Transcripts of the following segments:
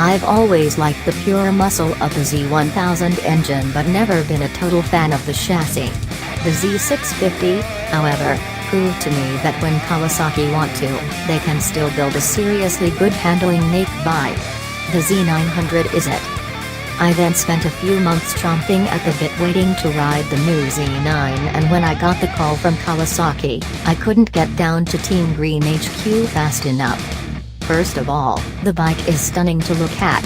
I've always liked the pure muscle of the Z1000 engine but never been a total fan of the chassis. The Z650, however, proved to me that when Kawasaki want to, they can still build a seriously good handling make bike. The Z900 is it. I then spent a few months chomping at the bit waiting to ride the new Z9, and when I got the call from Kawasaki, I couldn't get down to Team Green HQ fast enough. First of all, the bike is stunning to look at.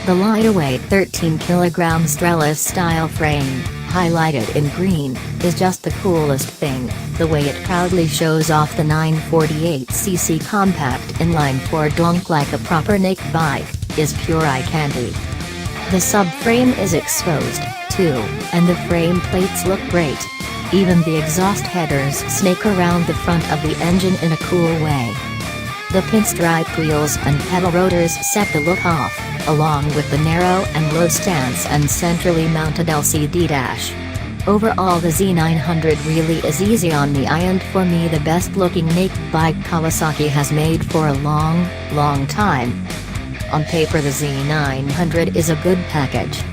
The lightweight 13 kg Strellis style frame, highlighted in green, is just the coolest thing. The way it proudly shows off the 948cc compact inline 4 donk like a proper naked bike, is pure eye candy. The subframe is exposed, too, and the frame plates look great. Even the exhaust headers snake around the front of the engine in a cool way. The pinstripe wheels and pedal rotors set the look off, along with the narrow and low stance and centrally mounted LCD dash. Overall, the Z900 really is easy on the eye and for me the best looking naked bike Kawasaki has made for a long time. On paper the Z900 is a good package.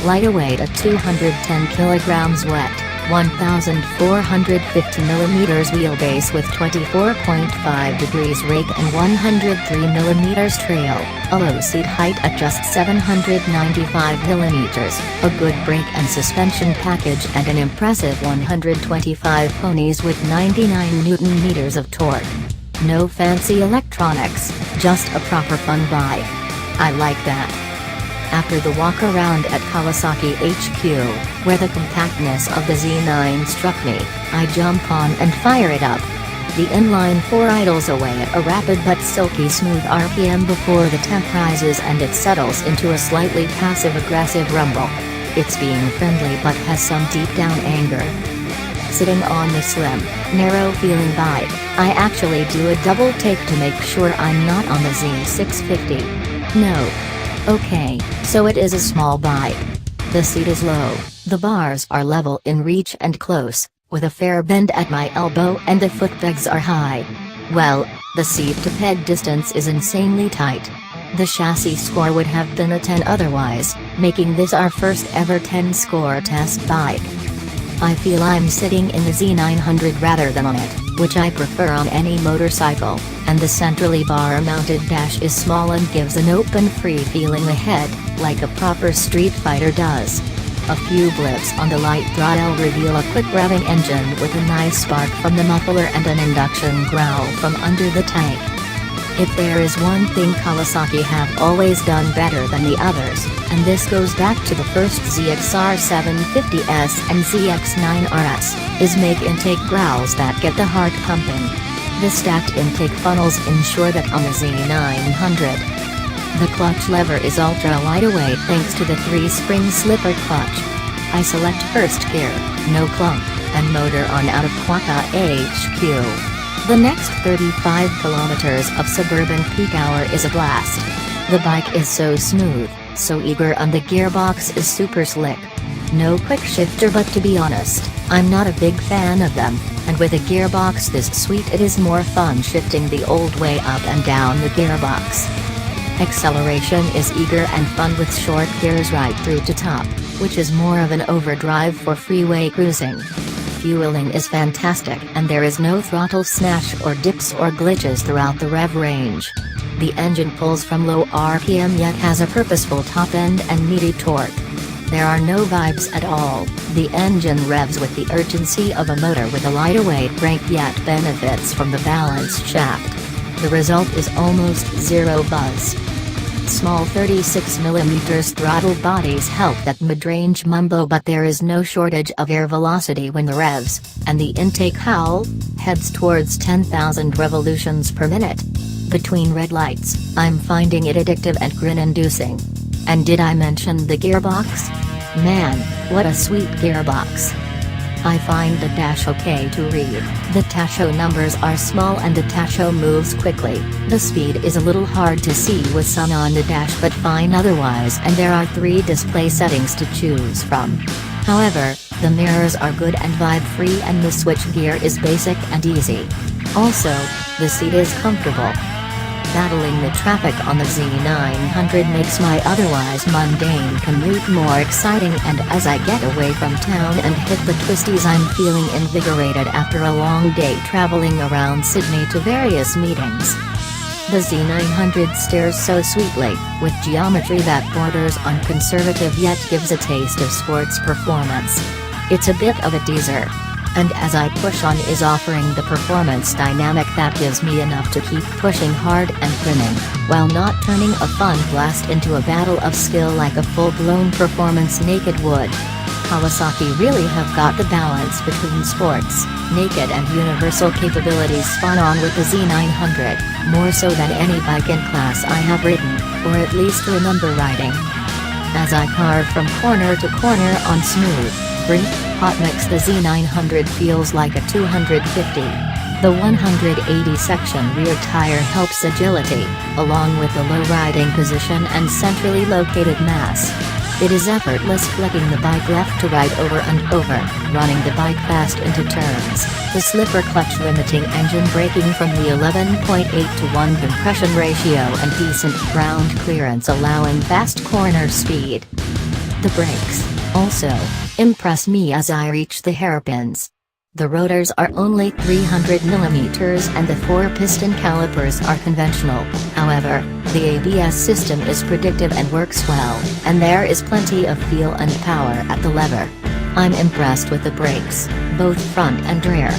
Lightweight at 210 kg wet, 1,450mm wheelbase with 24.5 degrees rake and 103mm trail, a low seat height at just 795mm, a good brake and suspension package and an impressive 125 ponies with 99 Nm of torque. No fancy electronics, just a proper fun bike. I like that. After the walk around at Kawasaki HQ, where the compactness of the Z9 struck me, I jump on and fire it up. The inline 4 idles away at a rapid but silky smooth RPM before the temp rises and it settles into a slightly passive-aggressive rumble. It's being friendly but has some deep-down anger. Sitting on the slim, narrow-feeling bike, I actually do a double take to make sure I'm not on the Z650. No. Okay, so it is a small bike. The seat is low, the bars are level in reach and close, with a fair bend at my elbow and the footpegs are high. Well, the seat-to-peg distance is insanely tight. The chassis score would have been a 10 otherwise, making this our first ever 10-score test bike. I feel I'm sitting in the Z900 rather than on it, which I prefer on any motorcycle, and the centrally bar-mounted dash is small and gives an open free feeling ahead, like a proper Street Fighter does. A few blips on the light throttle reveal a quick revving engine with a nice spark from the muffler and an induction growl from under the tank. If there is one thing Kawasaki have always done better than the others, and this goes back to the first ZXR 750S and ZX9RS, is make intake growls that get the heart pumping. The stacked intake funnels ensure that on the Z900, the clutch lever is ultra lightweight thanks to the 3-spring slipper clutch. I select first gear, no clump, and motor on out of Quaka HQ. The next 35 kilometers of suburban peak hour is a blast. The bike is so smooth, so eager, and the gearbox is super slick. No quick shifter, but to be honest, I'm not a big fan of them, and with a gearbox this sweet it is more fun shifting the old way up and down the gearbox. Acceleration is eager and fun with short gears right through to top, which is more of an overdrive for freeway cruising. Fueling is fantastic and there is no throttle snatch or dips or glitches throughout the rev range. The engine pulls from low RPM yet has a purposeful top end and meaty torque. There are no vibes at all, the engine revs with the urgency of a motor with a lightweight brake yet benefits from the balanced shaft. The result is almost zero buzz. Small 36mm throttle bodies help that mid-range mumbo, but there is no shortage of air velocity when the revs, and the intake howl, heads towards 10,000 revolutions per minute. Between red lights, I'm finding it addictive and grin-inducing. And did I mention the gearbox? Man, what a sweet gearbox. I find the dash okay to read. The tacho numbers are small and the tacho moves quickly. The speed is a little hard to see with sun on the dash but fine otherwise, and there are 3 display settings to choose from. However, the mirrors are good and vibe-free and the switch gear is basic and easy. Also, the seat is comfortable. Battling the traffic on the Z900 makes my otherwise mundane commute more exciting, and as I get away from town and hit the twisties, I'm feeling invigorated after a long day traveling around Sydney to various meetings. The Z900 stares so sweetly, with geometry that borders on conservative yet gives a taste of sports performance. It's a bit of a teaser. And as I push on is offering the performance dynamic that gives me enough to keep pushing hard and grinning, while not turning a fun blast into a battle of skill like a full-blown performance naked would. Kawasaki really have got the balance between sports, naked and universal capabilities spot on with the Z900, more so than any bike in class I have ridden, or at least remember riding. As I carve from corner to corner on smooth, free, hot mix, the Z900 feels like a 250. The 180 section rear tire helps agility, along with the low riding position and centrally located mass. It is effortless flicking the bike left to right over and over, running the bike fast into turns, the slipper clutch limiting engine braking from the 11.8 to 1 compression ratio and decent ground clearance allowing fast corner speed. The brakes, also, impress me as I reach the hairpins. The rotors are only 300mm and the 4-piston calipers are conventional. However, the ABS system is predictive and works well, and there is plenty of feel and power at the lever. I'm impressed with the brakes, both front and rear.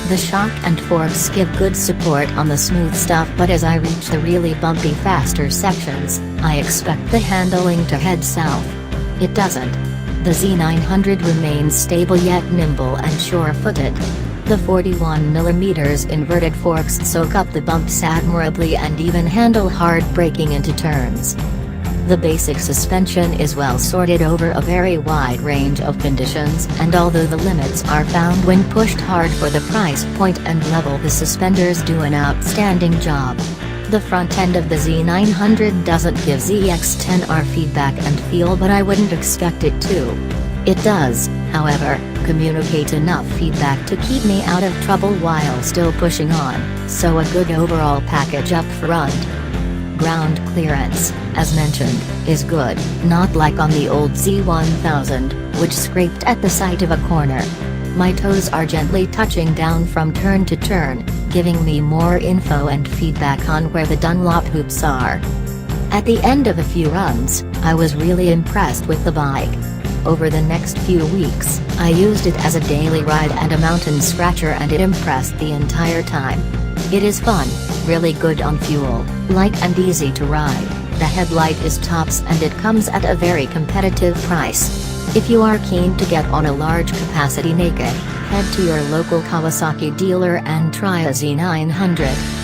The shock and forks give good support on the smooth stuff, but as I reach the really bumpy faster sections, I expect the handling to head south. It doesn't. The Z900 remains stable yet nimble and sure-footed. The 41mm inverted forks soak up the bumps admirably and even handle hard braking into turns. The basic suspension is well sorted over a very wide range of conditions, and although the limits are found when pushed hard for the price point and level, the suspenders do an outstanding job. The front end of the Z900 doesn't give ZX-10R feedback and feel, but I wouldn't expect it to. It does, however, communicate enough feedback to keep me out of trouble while still pushing on, so a good overall package up front. Ground clearance, as mentioned, is good, not like on the old Z1000, which scraped at the sight of a corner. My toes are gently touching down from turn to turn, giving me more info and feedback on where the Dunlop hoops are. At the end of a few runs, I was really impressed with the bike. Over the next few weeks, I used it as a daily ride and a mountain scratcher, and it impressed the entire time. It is fun, really good on fuel, light and easy to ride. The headlight is tops and it comes at a very competitive price. If you are keen to get on a large capacity naked, head to your local Kawasaki dealer and try a Z900.